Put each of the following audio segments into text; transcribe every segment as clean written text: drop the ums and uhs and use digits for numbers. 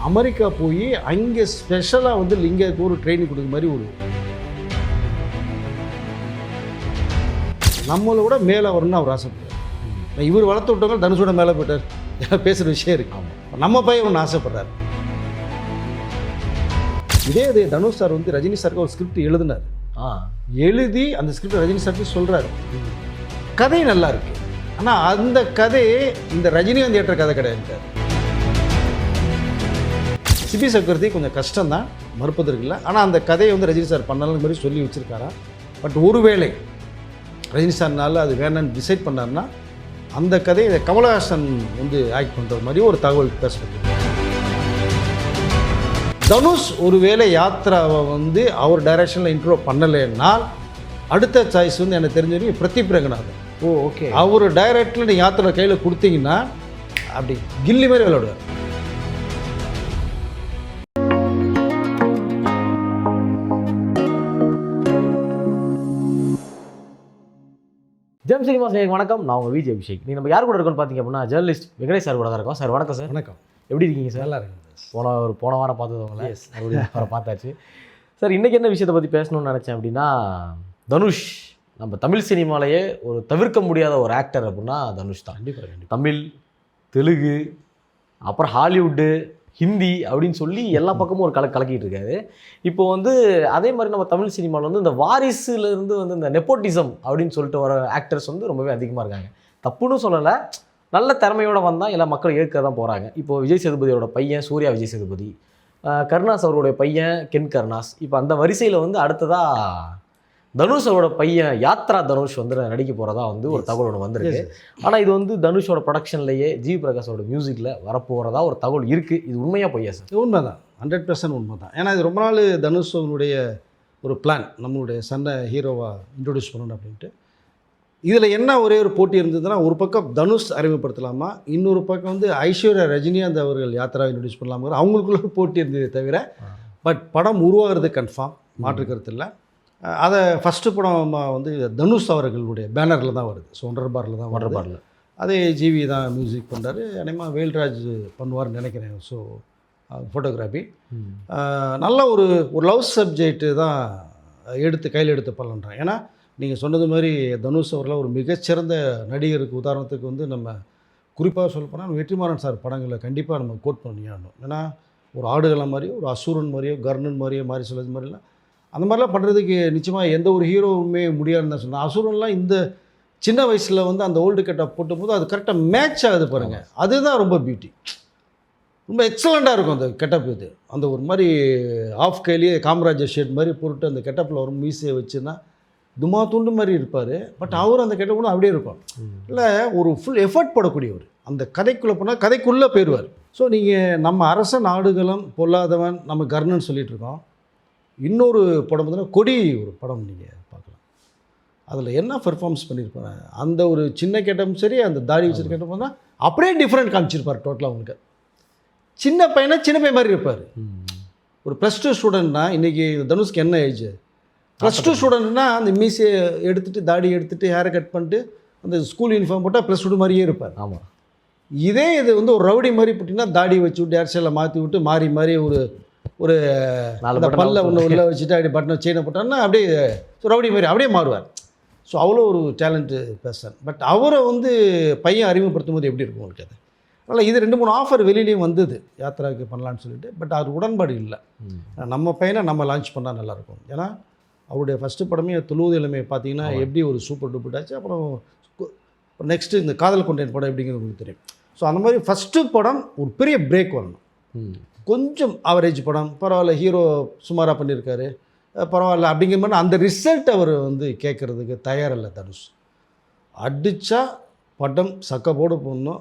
America போய் அங்கே ஸ்பெஷலாக வந்து லிங்கருக்கு ஒரு ட்ரைனிங் கொடுக்குற மாதிரி ஒரு நம்மளை விட மேலே வரணும்னு அவர் ஆசைப்படுறார். இவர் வளர்த்து விட்டவங்க தனுஷோட மேலே போயிட்டார் பேசுகிற விஷயம் இருக்கு. நம்ம பையன் ஒன்று ஆசைப்படுறாரு. இதே தனுஷ் சார் வந்து ரஜினி சாருக்கு ஒரு ஸ்கிரிப்ட் எழுதினார். எழுதி அந்த ஸ்கிரிப்ட் ரஜினி சாருக்கு சொல்கிறாரு, கதை நல்லா இருக்கு, ஆனால் அந்த கதையே இந்த ரஜினிகாந்த் ஏற்ற கதை கிடையாது. சிபி சக்கரவர்த்தி கொஞ்சம் கஷ்டம்தான், மறுப்பதற்கு இல்லை. ஆனால் அந்த கதையை வந்து ரஜினி சார் பண்ணாலும் மாதிரி சொல்லி வச்சுருக்காரா. பட் ஒருவேளை ரஜினி சார்னால அது வேணான்னு டிசைட் பண்ணார்னா அந்த கதையை கமலஹாசன் வந்து ஆக்ட் பண்ணுற மாதிரி ஒரு தகவல் பேசப்பட்டு. தனுஷ் ஒருவேளை யாத்ராவை வந்து அவர் டைரக்ஷனில் இன்ட்ரோ பண்ணலைன்னால் அடுத்த சாய்ஸ் வந்து எனக்கு தெரிஞ்ச வரைக்கும் பிரதீப் ரங்கநாதன். ஓகே, அவர் டைரக்டில் நீங்கள் யாத்திரை கையில் கொடுத்தீங்கன்னா அப்படி கில்லி மாதிரி விளையாடுவார். ஜெம் சினிமா சேனலுக்கு வணக்கம். நான் உங்கள் விஜய் அபிஷேக். நீங்கள் நம்ம யார் கூட இருக்கோன்னு பார்த்தீங்க அப்படின்னா ஜேர்னலிஸ்ட் வெங்கடேஷ் சார் கூட தான் இருக்கோம். சார் வணக்கம். சார் வணக்கம். எப்படி இருக்கீங்க சார்? நல்லா இருக்கு. போன வாரம் பார்த்தவங்கள மறுபடியும் பார்த்தாச்சு. சார் இன்றைக்கி என்ன விஷயத்தை பற்றி பேசணும்னு நினச்சேன் அப்படின்னா, தனுஷ் நம்ம தமிழ் சினிமாலேயே ஒரு தவிர்க்க முடியாத ஒரு ஆக்டர் அப்படின்னா தனுஷ் தான். கண்டிப்பாக. தமிழ், தெலுங்கு, அப்புறம் ஹாலிவுட்டு, ஹிந்தி அப்படின்னு சொல்லி எல்லா பக்கமும் ஒரு கலக்கிட்டு இருக்காரு. இப்போ வந்து அதே மாதிரி நம்ம தமிழ் சினிமாவில் வந்து இந்த வாரிசுலேருந்து வந்து இந்த நெப்போட்டிசம் அப்படின்னு சொல்லிட்டு வர ஆக்டர்ஸ் வந்து ரொம்பவே அதிகமாக இருக்காங்க. தப்புன்னு சொல்லலை, நல்ல திறமையோடு வந்தால் எல்லா மக்களும் ஏற்க தான் போகிறாங்க. இப்போது விஜய் சேதுபதியோட பையன் சூர்யா விஜய் சேதுபதி, கருணாஸ் அவருடைய பையன் கென் கருணாஸ், இப்போ அந்த வரிசையில் வந்து அடுத்ததாக தனுஷோட பையன் யாத்ரா தனுஷ் வந்து நடிக்க போகிறதா வந்து ஒரு தகவல் ஒன்று வந்திருக்கு. ஆனால் இது வந்து தனுஷோட ப்ரொடக்ஷன்லேயே ஜி பிரகாஷோட மியூசிக்கில் வரப்போகிறதா ஒரு தகவல் இருக்குது. இது உண்மையாக பொய்யா சார்? உண்மை தான், 100% உண்மை தான். ஏன்னா இது ரொம்ப நாள் தனுஷனுடைய ஒரு பிளான், நம்மளுடைய சன்னை ஹீரோவாக இன்ட்ரொடியூஸ் பண்ணணும் அப்படின்ட்டு. இதில் என்ன ஒரே ஒரு போட்டி இருந்ததுன்னா, ஒரு பக்கம் தனுஷ் அறிமுகப்படுத்தலாமா, இன்னொரு பக்கம் வந்து ஐஸ்வர்யா ரஜினிகாந்த் அவர்கள் யாத்திரா இன்ட்ரொடியூஸ் பண்ணலாமா, அவங்களுக்குள்ள போட்டி இருந்ததே தவிர பட் படம் உருவாகிறது கன்ஃபார்ம், மாற்று கருத்து இல்லை. அதை ஃபஸ்ட்டு படம் வந்து தனுஷ் அவர்களுடைய பேனரில் தான் வருது. ஸோ ஒன்றரை பாரில் அதே ஜிவி தான் மியூசிக் பண்ணுறாரு. அநேகமாக வேல்ராஜ் பண்ணுவார்னு நினைக்கிறேன். ஸோ ஃபோட்டோகிராஃபி நல்ல ஒரு லவ் சப்ஜெக்ட்டு தான் கையில் எடுத்து பண்ணலான்றான். ஏன்னா நீங்கள் சொன்னது மாதிரி தனுஷ் அவர்கள் ஒரு மிகச்சிறந்த நடிகருக்கு உதாரணத்துக்கு வந்து நம்ம குறிப்பாக சொல்லப்போனால் வெற்றிமாறன் சார் படங்களை கண்டிப்பாக நம்ம கோட் பண்ணியாகணும். ஏன்னா ஒரு ஆடுகளை மாதிரியோ, ஒரு அசூரன் மாதிரியோ, கர்ணன் மாதிரியோ, மாதிரி சொல்கிறது மாதிரிலாம் அந்த மாதிரிலாம் பண்ணுறதுக்கு நிச்சயமாக எந்த ஒரு ஹீரோவுமே முடியாதுன்னு தான் சொன்னேன். அசூரன்லாம் இந்த சின்ன வயசில் வந்து அந்த ஓல்டு கட்டப் போட்டும்போது அது கரெக்டாக மேட்ச் ஆகுது பாருங்கள், அதுதான் ரொம்ப பியூட்டி. ரொம்ப எக்ஸலண்ட்டாக இருக்கும் அந்த கெட்டப். இது அந்த ஒரு மாதிரி ஆஃப் கையிலேயே காமராஜர் ஷேட் மாதிரி போட்டு அந்த கெட்டப்பில் ஒரு மீசையை வச்சுன்னா துமா துண்டு மாதிரி இருப்பார். பட் அவர் அந்த கெட்டப் கூட அப்படியே இருக்கும். இல்லை, ஒரு ஃபுல் எஃபர்ட் போடக்கூடியவர். அந்த கதைக்குள்ளே போனால் கதைக்குள்ளே போயிடுவார். ஸோ நீங்கள் நம்ம அரசன் ஆடுகளம் பொல்லாதவன், நம்ம கர்ணன் சொல்லிகிட்டு இருக்கோம். இன்னொரு படம் பார்த்தீங்கன்னா கொடி, ஒரு படம் நீங்கள் பார்க்கலாம். அதில் என்ன பெர்ஃபார்மன்ஸ் பண்ணியிருப்பாங்க, அந்த ஒரு சின்ன கேட்டப்பும் சரி, அந்த தாடி வச்சுருக்க கேட்டப்போ தான் அப்படியே டிஃப்ரெண்ட் காமிச்சிருப்பார் டோட்டலாக. உங்களுக்கு சின்ன பையன் மாதிரி இருப்பார். ஒரு +2 ஸ்டூடெண்ட்னா, இன்றைக்கி தனுஷ்க்கு என்ன ஏஜ், +2 ஸ்டூடெண்ட்னா அந்த மீசையை எடுத்துகிட்டு தாடி எடுத்துகிட்டு ஹேரை கட் பண்ணிட்டு அந்த ஸ்கூல் யூனிஃபார்ம் போட்டால் +2 மாதிரியே இருப்பார். ஆமாம். இதே இது வந்து ஒரு ரவுடி மாதிரி போட்டிங்கன்னா தாடி வச்சு விட்டு ஹேர் ஸ்டைலில் மாற்றி விட்டு மாறி ஒரு பல்ல ஒன்று உள்ளே வச்சுட்டு அப்படியே பட்டனை செயினை போட்டான்னா அப்படியே ரவுடி மாதிரி அப்படியே மாறுவார். ஸோ அவ்வளோ ஒரு டேலண்ட்டு பர்சன். பட் அவரை வந்து பையன் அறிமுகப்படுத்தும் போது எப்படி இருக்கும் உங்களுக்கு அது? அதனால் இது 2-3 ஆஃபர் வெளியிலையும் வந்தது யாத்திராவுக்கு பண்ணலான்னு சொல்லிட்டு. பட் அது உடன்பாடு இல்லை. நம்ம பையனை நம்ம லான்ச் பண்ணால் நல்லாயிருக்கும். ஏன்னா அவருடைய ஃபஸ்ட்டு படமே தொழுவது இளமை பார்த்தீங்கன்னா எப்படி ஒரு சூப்பர் டூப்பர் ஆச்சு. அப்புறம் நெக்ஸ்ட்டு இந்த காதல் கொண்டேன் படம் எப்படிங்கிறது உங்களுக்கு தெரியும். ஸோ அந்த மாதிரி ஃபஸ்ட்டு படம் ஒரு பெரிய பிரேக் வரணும். கொஞ்சம் ஆவரேஜ் படம் பரவாயில்ல, ஹீரோ சுமாராக பண்ணியிருக்காரு பரவாயில்ல அப்படிங்கிற மாதிரி அந்த ரிசல்ட் அவர் வந்து கேட்குறதுக்கு தயாரில்லை தனுஷ். அடித்தா படம் சக்கப்போடு போடணும்,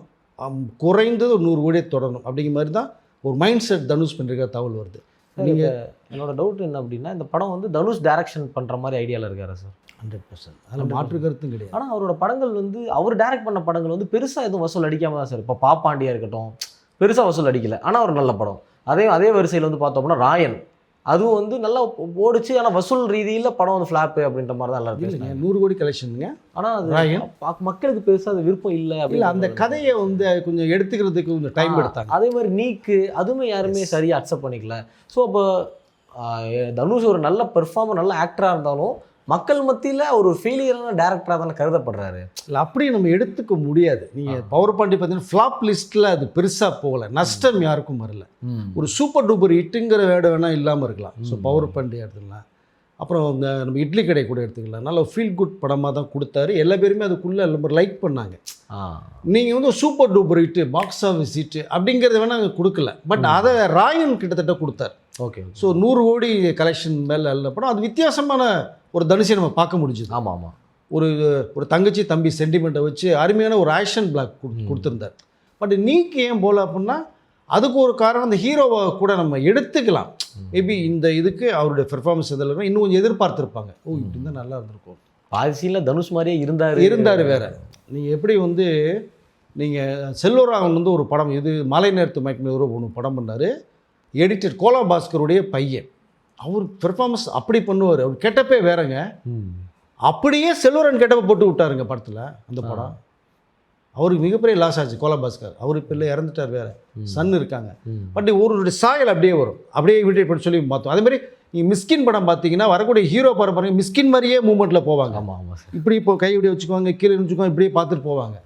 குறைந்தது ஒரு 100 கோடியை தொடரணும் அப்படிங்கிற மாதிரி தான் ஒரு மைண்ட் செட் தனுஷ் பண்ணியிருக்கிற தகவல் வருது. நீங்கள் என்னோட டவுட் என்ன அப்படின்னா, இந்த படம் வந்து தனுஷ் டைரக்ஷன் பண்ணுற மாதிரி ஐடியாவில் இருக்காரு சார்? 100%. அதில் மாற்று கருத்தும் கிடையாது. ஆனால் அவரோட படங்கள் வந்து அவர் டைரக்ட் பண்ண படங்கள் வந்து பெருசாக எதுவும் வசூல் அடிக்காமல் தான் சார். இப்போ பாப்பாண்டியா இருக்கட்டும், பெருசாக வசூல் அடிக்கலை, ஆனால் ஒரு நல்ல படம். அதே வரிசையில் வந்து பார்த்தோம்னா ராயன், அதுவும் வந்து நல்லா ஓடிச்சு. ஆனால் வசூல் ரீதியில் படம் வந்து ஃப்ளாப்பு அப்படின்ற மாதிரி தான் எல்லாரும் இல்லைங்க பேசுனாங்க. 100 கோடி கலெக்ஷனுங்க. ஆனால் அது ராயன். மக்களுக்கு பெருசாக அது விருப்பம் இல்லை இல்லை அப்படின்னு அந்த கதையை வந்து கொஞ்சம் எடுத்துக்கிறதுக்கு கொஞ்சம் டைம் எடுத்தாங்க. அதே மாதிரி நீக்கு அதுவுமே யாருமே சரியாக அக்செப்ட் பண்ணிக்கல. ஸோ அப்போ தனுஷ் ஒரு நல்ல பெர்ஃபார்மர் நல்ல ஆக்டராக இருந்தாலும் மக்கள் மத்தியில் ஒரு ஃபெயிலியரான டேரக்டராக தானே கருதப்படுறாரு. இல்லை அப்படி நம்ம எடுத்துக்க முடியாது. நீங்கள் பவர் பாண்டி பார்த்தீங்கன்னா ஃப்ளாப் லிஸ்ட்டில் அது பெருசாக போகலை, நஷ்டம் யாருக்கும் வரல. ஒரு சூப்பர் டூப்பர் ஹிட்டுங்கிற வேர்டு வேணால் இல்லாமல் இருக்கலாம். ஸோ பவர் பாண்டி எடுத்துக்கலாம். அப்புறம் இந்த நம்ம இட்லி கடை கூட எடுத்துக்கலாம். நல்ல ஃபீல் குட் படமாக தான் கொடுத்தாரு. எல்லா பேருமே அதுக்குள்ளே ரொம்ப லைக் பண்ணாங்க. நீங்கள் வந்து super duper hit box office hit அப்படிங்கிறத வேணால் அங்கே கொடுக்கல. பட் அதை ராயன் கிட்டத்தட்ட கொடுத்தார். ஓகே. ஸோ 100 கோடி கலெக்ஷன் மேலே அல்ல படம். அது வித்தியாசமான ஒரு தனுஷை நம்ம பார்க்க முடிஞ்சுது. ஆமாம் ஆமாம். ஒரு தங்கச்சி தம்பி சென்டிமெண்ட்டை வச்சு அருமையான ஒரு ஆக்ஷன் பிளாக் கொடுத்துருந்தார். பட் நீக்கு ஏன் போல அப்படின்னா அதுக்கு ஒரு காரணம் அந்த ஹீரோவை கூட நம்ம எடுத்துக்கலாம். மேபி இந்த இதுக்கு அவருடைய பெர்ஃபார்மன்ஸ் இதில் இன்னும் கொஞ்சம் எதிர்பார்த்துருப்பாங்க. ஓ இப்படி இருந்தால் நல்லா இருந்திருக்கும். பாதிசீனில் தனுஷ் மாதிரியே இருந்தார் வேற. நீங்கள் எப்படி வந்து நீங்கள் செல்வராகவன் வந்து ஒரு படம் இது மாலை நேரத்து மயக்கம் ஒன்று படம் பண்ணார். எடிட்டர் கோலா பாஸ்கருடைய பையன். அவர் பெர்ஃபார்மன்ஸ் அப்படி பண்ணுவார். அவர் கெட்டப்பே வேறங்க. அப்படியே செல்வரன் கெட்டப்பை போட்டு விட்டாருங்க படத்தில். அந்த படம் அவருக்கு மிகப்பெரிய லாஸ் ஆச்சு. கோலா பாஸ்கர் அவர் இப்போ இல்லை, இறந்துட்டார், வேறு சன் இருக்காங்க. பட் ஒருவருடைய சாயல் அப்படியே வரும். அப்படியே இமிடேட் பண்ணி சொல்லி பார்த்தோம். அதேமாதிரி நீங்கள் மிஸ்கின் படம் பார்த்தீங்கன்னா வரக்கூடிய ஹீரோ பாருங்க மிஸ்கின் மாதிரியே மூமெண்ட்டில் போவாங்க. ஆமாம் ஆமாம். இப்படி இப்போ கை இப்படி வச்சுக்குவாங்க, கீழே வச்சுக்குவாங்க, இப்படியே பார்த்துட்டு போவாங்க.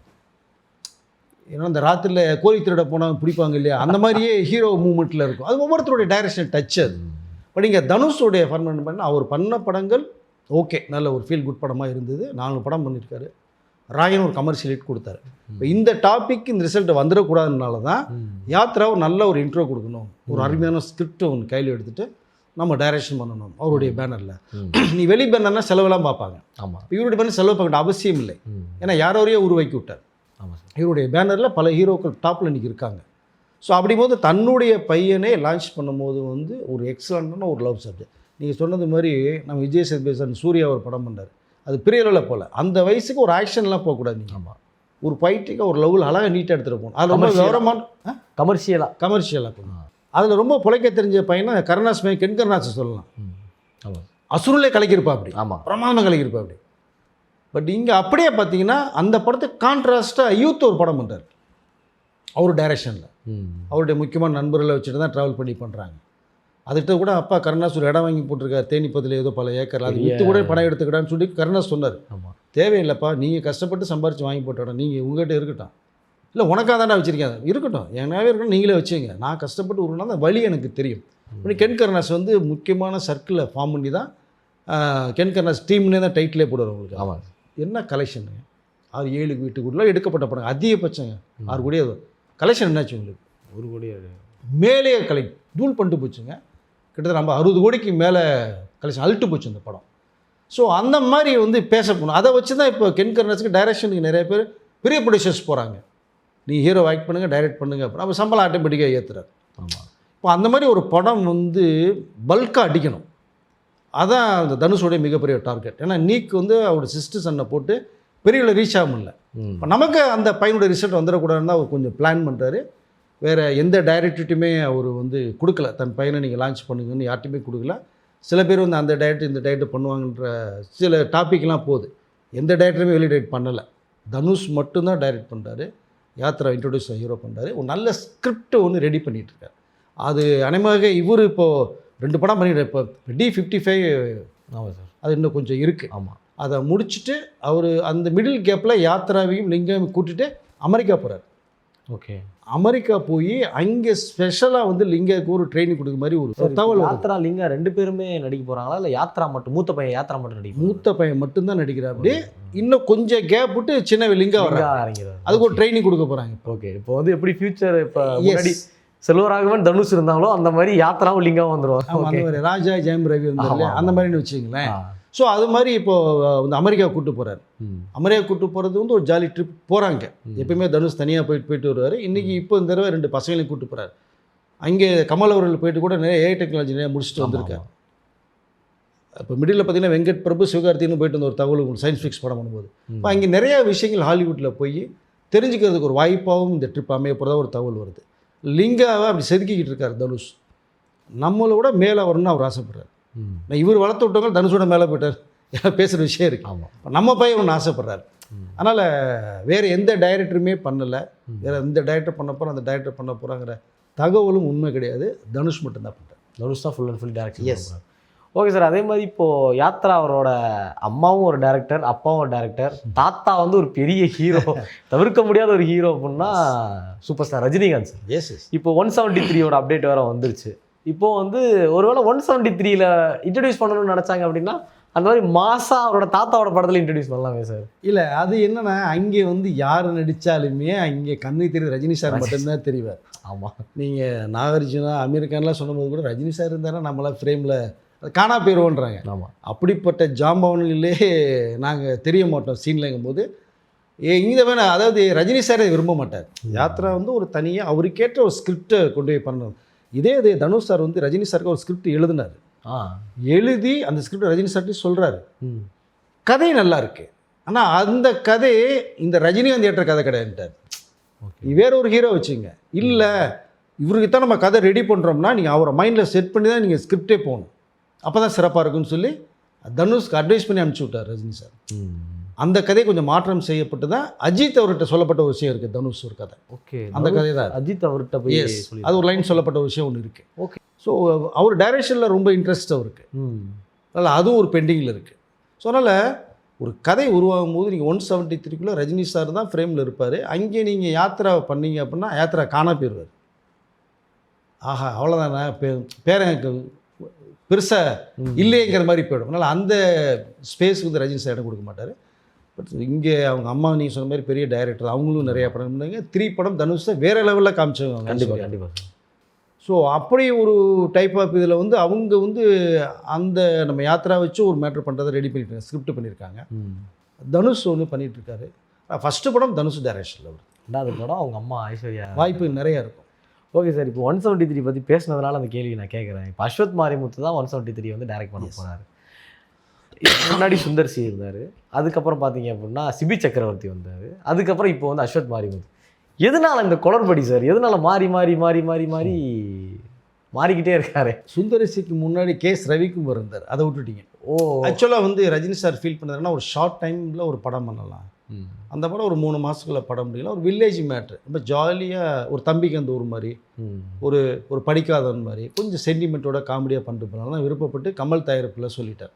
ஏன்னா அந்த ராத்திரியில் கோழி திருட போனால் பிடிப்பாங்க இல்லையா, அந்த மாதிரியே ஹீரோ மூமெண்ட்டில் இருக்கும். அது ஒவ்வொருத்தருடைய டைரக்ஷன் டச் அது. பட் இங்கே தனுஷோடைய பர்மனன்ட் பண்ண அவர் பண்ண படங்கள் ஓகே, நல்ல ஒரு ஃபீல் குட் படமாக இருந்தது. 4 படம் பண்ணியிருக்காரு. ராயன் ஒரு கமர்ஷியல் ஹிட் கொடுத்தாரு. இப்போ இந்த டாபிக் இந்த ரிசல்ட் வந்துடக்கூடாதுனால தான் யாத்ரா ஒரு நல்ல ஒரு இன்ட்ரோ கொடுக்கணும், ஒரு அருமையான ஸ்கிரிப்டை ஒன்று கையில் எடுத்துகிட்டு நம்ம டைரக்ஷன் பண்ணணும் அவருடைய பேனரில். நீ வெளி பேனர்னால் செலவெல்லாம் பார்ப்பாங்க. ஆமாம். இவருடைய பேனர் செலவு பார்க்க அவசியம் இல்லை. ஏன்னா யாரோரையே உருவாக்கி விட்டார். இவருடைய பேனரில் பல ஹீரோக்கள் டாப்பில் இன்றைக்கி இருக்காங்க. ஸோ அப்படிங்கும்போது தன்னுடைய பையனே லான்ச் பண்ணும்போது வந்து ஒரு எக்ஸலண்ட்டான ஒரு லவ் சப்ஜெக்ட். நீங்கள் சொன்னது மாதிரி நம்ம விஜய் சேதுபதி சூர்யா ஒரு படம் பண்ணார். அது பெரிய அளவில் போல் அந்த வயசுக்கு ஒரு ஆக்ஷன்லாம் போகக்கூடாது. நீங்கள் ஆமாம் ஒரு பைட்டிக்காக ஒரு லெவல் அழகாக நீட்டாக எடுத்துகிட்டு போகணும். அது ரொம்ப கௌரவமான கமர்ஷியலாக போகணும். அதில் ரொம்ப பிழைக்க தெரிஞ்ச பையனா கருணாஸ் கென்கர்நாஸ் சொல்லலாம். ஆமாம் அசுரலே கலக்கியிருப்பா அப்படி. ஆமாம் பிரமாதமாக கலக்கியிருப்பா அப்படி. பட் இங்கே அப்படியே பார்த்தீங்கன்னா அந்த படத்துக்கு கான்ட்ராஸ்ட்டாக யூத் ஒரு படம் பண்ணுறாரு அவர் டைரக்ஷனில். அவருடைய முக்கியமான நண்பர்களை வச்சுட்டு தான் ட்ராவல் பண்ணி பண்ணுறாங்க. அதுக்கிட்ட கூட அப்பா கருணாஸ் ஒரு இடம் வாங்கி போட்டிருக்காரு தேனிப்பதில் ஏதோ பல ஏக்கர், அது விற்று கூட படம் எடுத்துக்கிட்டான்னு சொல்லி கருணாஸ் சொன்னார். தேவையில்லைப்பா, நீங்கள் கஷ்டப்பட்டு சம்பாரித்து வாங்கி போட்டோம், நீங்கள் உங்கள்கிட்ட இருக்கட்டும். இல்லை உனக்காக தானே வச்சுருக்கேன், இருக்கட்டும் என்னாவே இருக்கட்டும், நீங்களே வச்சுங்க, நான் கஷ்டப்பட்டு உருனா அந்த வழி எனக்கு தெரியும். இப்படி கென் கருணாஸ் வந்து முக்கியமான சர்க்கிளை ஃபார்ம் பண்ணி தான் கென் கருணாஸ் டீம்னே தான் டைட்டிலே போடுவார் உங்களுக்கு. ஆமாம். என்ன கலெக்ஷனுங்க 6-7 வீட்டுக்குள்ளே எடுக்கப்பட்ட படம் அதிகபட்சங்க 6 கோடி. கலெக்ஷன் என்னாச்சு உங்களுக்கு? 1 கோடி மேலே தூள் பண்ணிட்டு போச்சுங்க. கிட்டத்தட்ட நம்ம 60 கோடிக்கு மேலே கலெக்ஷன் அழுட்டு போச்சு அந்த படம். ஸோ அந்த மாதிரி வந்து பேச போகணும். அதை வச்சு தான் இப்போ கென் கருணாஸுக்கு டைரக்ஷனுக்கு நிறைய பேர் பெரிய ப்ரொடியூசர்ஸ் போகிறாங்க. நீ ஹீரோ ஆக்ட் பண்ணுங்கள், டைரக்ட் பண்ணுங்கள், அப்புறம் நம்ம சம்பளம் ஆட்டோமேட்டிக்காக ஏற்றுறாரு. ஆமாம். இப்போ அந்த மாதிரி ஒரு படம் வந்து பல்காக அடிக்கணும். அதான் அந்த தனுஷோடைய மிகப்பெரிய டார்கெட். ஏன்னா நீக்கு வந்து அவரோட சிஸ்டர் சன்னை போட்டு பெரிய ரீச் ஆக முடியல. இப்போ நமக்கு அந்த பையனுடைய ரிசல்ட் வந்துடக்கூடாதுன்னு தான் அவர் கொஞ்சம் பிளான் பண்ணுறாரு. வேறு எந்த டைரக்டர்ட்டையுமே அவர் வந்து கொடுக்கல, தன் பையனை நீங்கள் லான்ச் பண்ணுங்கன்னு யார்ட்டையுமே கொடுக்கல. சில பேர் வந்து அந்த டைரக்டர் இந்த டைரக்டர் பண்ணுவாங்கன்ற சில டாப்பிக்லாம் போகுது. எந்த டைரக்டருமே வெளியே டைரக்ட் பண்ணலை. தனுஷ் மட்டும்தான் டைரக்ட் பண்ணுறாரு. யாத்ரா இன்ட்ரடியூஸ் ஹீரோ பண்ணுறாரு. ஒரு நல்ல ஸ்கிரிப்டை ஒன்று ரெடி பண்ணிகிட்ருக்காரு. அது அநேகமாக இவர் இப்போது 2 படம் பண்ணிட்டு இப்போ D55 ஆமாம் சார், அது இன்னும் கொஞ்சம் இருக்குது. ஆமாம், அதை முடிச்சுட்டு அவர் அந்த மிடில் கேப்பில் யாத்ராவையும் லிங்காவையும் கூட்டிகிட்டு அமெரிக்கா போகிறார். ஓகே, அமெரிக்கா போய் அங்கே ஸ்பெஷலாக வந்து லிங்காவுக்கு ஒரு ட்ரைனிங் கொடுக்குற மாதிரி ஒரு தகவல். யாத்ரா லிங்கா 2 பேருமே நடிக்க போகிறாங்களா, இல்லை யாத்ரா மட்டும் மூத்த பையன் யாத்ரா மட்டும் நடிக்க? மூத்த பையன் மட்டும்தான் நடிக்கிறார். அப்படியே இன்னும் கொஞ்சம் கேப் விட்டு சின்ன லிங்கா வர்றாங்க, அதுக்கு ஒரு ட்ரைனிங் கொடுக்க போகிறாங்க. ஓகே, இப்போ வந்து எப்படி ஃபியூச்சர் இப்போ முன்னாடி செல்வராகவன் தனுஷ் இருந்தாங்களோ அந்த மாதிரி யாத்ராவும் லிங்காவும் வந்துடுவாங்க. அந்த மாதிரி ராஜா ஜெயம் ரவி வந்து அந்த மாதிரின்னு வச்சுங்களேன். ஸோ அது மாதிரி இப்போது வந்து அமெரிக்கா கூப்பிட்டு போகிறார். அமெரிக்கா கூப்பிட்டு போகிறது வந்து ஒரு ஜாலி ட்ரிப் போகிறாங்க. எப்பயுமே தனுஷ் தனியாக போயிட்டு வருவார். இன்றைக்கி இப்போ இந்த தடவை 2 பசங்களையும் கூப்பிட்டு போகிறார். அங்கே கமல் அவர்கள் போயிட்டு கூட நிறைய ஏஐ டெக்னாலஜி நிறைய முடிச்சுட்டு வந்திருக்காரு. இப்போ மிடில் பார்த்தீங்கன்னா வெங்கட் பிரபு சிவகார்த்தின்னு போயிட்டு வந்த ஒரு தகவல் சயின்ஸ் ஃபிக்ஸ் படம் பண்ணும்போது இப்போ அங்கே நிறையா விஷயங்கள் ஹாலிவுட்டில் போய் தெரிஞ்சுக்கிறதுக்கு ஒரு வாய்ப்பாகவும் இந்த ட்ரிப் அமைய போகிறதா ஒரு தகவல் வருது. லிங்காவை அப்படி செதுக்கிக்கிட்டு இருக்கார் தனுஷ். நம்மளை விட மேலே வரணும்னு அவர் ஆசைப்படுறாரு. நான் இவர் வளர்த்து விட்டவங்க தனுஷோட மேலே போயிட்டார் பேசுகிற விஷயம் இருக்குது. ஆமாம். நம்ம பையன் ஒன்று ஆசைப்படுறாரு. அதனால் வேறு எந்த டைரக்டருமே பண்ணலை. வேறு எந்த டைரக்டர் பண்ண போகிறோம் அந்த டைரக்டர் பண்ண போகிறாங்கிற தகவலும் உண்மை கிடையாது. தனுஷ் மட்டும்தான் பண்ணுறாரு. தனுஷ் தான் full and full director. Yes. Okay sir. அதே மாதிரி இப்போது யாத்ரா அவரோட அம்மாவும் ஒரு டேரக்டர், அப்பாவும் ஒரு டேரக்டர், தாத்தா வந்து ஒரு பெரிய ஹீரோ, தவிர்க்க முடியாத ஒரு ஹீரோ அப்படின்னா super star Rajinikanth sir. Yes yes. இப்போ 173 அப்டேட் வேறு வந்துருச்சு. இப்போது வந்து ஒருவேளை 173 இன்ட்ரடியூஸ் பண்ணணும்னு நினச்சாங்க அப்படின்னா அந்த மாதிரி மாசா அவரோட தாத்தாவோட படத்தில் இன்ட்ரடியூஸ் பண்ணலாமே சார். இல்லை அது என்னன்னா அங்கே வந்து யார் நடித்தாலுமே அங்கே கண்ணுக்கு தெரியுது ரஜினி சார் மட்டும்தான் தெரிவார். ஆமாம். நீங்கள் நாகார்ஜுனா அமீர்கான்லாம் சொன்னபோது கூட ரஜினி சார் இருந்தாலும் நம்மளாம் ஃப்ரேமில் காணா போயிடுவோன்றாங்க. ஆமாம். அப்படிப்பட்ட ஜாம்பவனிலே நாங்கள் தெரிய மாட்டோம் சீன்லங்கும் போது இங்கே வேணால் அதாவது ரஜினி சாரை விரும்ப மாட்டார். யாத்ரா வந்து ஒரு தனியாக அவருக்கேற்ற ஒரு ஸ்கிரிப்டை கொண்டு போய் பண்ணணும். இதே தனுஷ் சார் வந்து ரஜினி சாருக்கு ஒரு ஸ்கிரிப்ட் எழுதினார். எழுதி அந்த ஸ்கிரிப்ட் ரஜினி சார்ட்டு சொல்கிறாரு. கதை நல்லா இருக்கு. ஆனால் அந்த கதை இந்த ரஜினிகாந்த் ஏற்ற கதை கிடையாதுட்டார். வேற ஒரு ஹீரோ வச்சுங்க. இல்லை இவருக்கு தான் நம்ம கதை ரெடி பண்ணுறோம்னா நீங்கள் அவரை மைண்டில் செட் பண்ணி தான் நீங்கள் ஸ்கிரிப்டே போகணும். அப்போ தான் சிறப்பாக இருக்குன்னு சொல்லி தனுஷ்க்கு அட்வைஸ் பண்ணி அனுப்பிச்சி விட்டார் ரஜினி சார். அந்த கதை கொஞ்சம் மாற்றம் செய்யப்பட்டு தான் அஜித் அவர்கிட்ட சொல்லப்பட்ட ஒரு விஷயம் இருக்குது. தனுஷ் ஒரு கதை. ஓகே. அந்த கதை தான் அஜித் அவர்கிட்ட போய் அது ஒரு லைன் சொல்லப்பட்ட ஒரு விஷயம் ஒன்று இருக்குது. ஓகே. ஸோ அவர் டைரக்ஷனில் ரொம்ப இன்ட்ரெஸ்ட் அவருக்கு. அதனால் அதுவும் ஒரு பெண்டிங்கில் இருக்குது. ஸோ அதனால் ஒரு கதை உருவாகும் போது நீங்கள் 173 ரஜினி சார் தான் ஃப்ரேமில் இருப்பார். அங்கே நீங்கள் யாத்ரா பண்ணீங்க அப்படின்னா யாத்ரா காணா போயிடுவார். ஆஹா அவ்வளோதானே பேரனுக்கு பெருசாக இல்லைங்கிற மாதிரி போயிடும். அதனால் அந்த ஸ்பேஸுக்கு வந்து ரஜினி சார் இடம் கொடுக்க மாட்டார். பட் இங்கே அவங்க அம்மா நீங்கள் சொன்ன மாதிரி பெரிய டைரக்டர், அவங்களும் நிறையா படம் பண்ணாங்க. 3 படம் தனுஷை வேறு லெவலில் காமிச்சவங்க. கண்டிப்பாக கண்டிப்பாக. ஸோ அப்படி ஒரு டைப் ஆஃப் இதில் வந்து அவங்க வந்து அந்த நம்ம யாத்ரா வச்சு ஒரு மேட்ரு பண்ணுறதை ரெடி பண்ணியிருக்காங்க, ஸ்கிரிப்ட் பண்ணியிருக்காங்க. தனுஷ் ஒன்று பண்ணிகிட்ருக்காரு. ஃபஸ்ட்டு படம் தனுஷ் டைரக்ஷனில் வரும். 2வது படம் அவங்க அம்மா ஐஸ்வர்யா. வாய்ப்பு நிறையா இருக்கும். Okay sir. இப்போ 173 பற்றி பேசினதுனால அந்த கேள்வி நான் கேட்குறேன். இப்போ அஸ்வத் மாரிமுத்து தான் 173 வந்து டைரக்ட் பண்ண போகிறாரு. முன்னாடி சுந்தர் சி இருந்தார். அதுக்கப்புறம் பார்த்தீங்க அப்படின்னா சிபி சக்கரவர்த்தி வந்தார். அதுக்கப்புறம் இப்போ வந்து அஸ்வத் மாரிமுத்து. எதனால் இந்த குளறுபடி சார்? எதனால் மாறி மாறி மாறி மாறி மாறி மாறிக்கிட்டே இருக்காரு? சுந்தரசிக்கு முன்னாடி கேஸ் ரவிக்குமார் இருந்தார். அதை விட்டுட்டீங்க. ஓ. ஆக்சுவலாக வந்து ரஜினி சார் ஃபீல் பண்ணதுன்னா ஒரு ஷார்ட் டைமில் ஒரு படம் பண்ணலாம். அந்த படம் ஒரு 3 மாதத்துக்குள்ள படம் முடியலாம். ஒரு வில்லேஜ் மேட்ரு ரொம்ப ஜாலியாக ஒரு தம்பிக்கு அந்த ஊர் மாதிரி ஒரு ஒரு படிக்காதவன் மாதிரி கொஞ்சம் சென்டிமெண்ட்டோட காமெடியாக பண்ணிட்டு போனாலும் தான் விருப்பப்பட்டு கமல் தயாரிப்பில் சொல்லிட்டார்.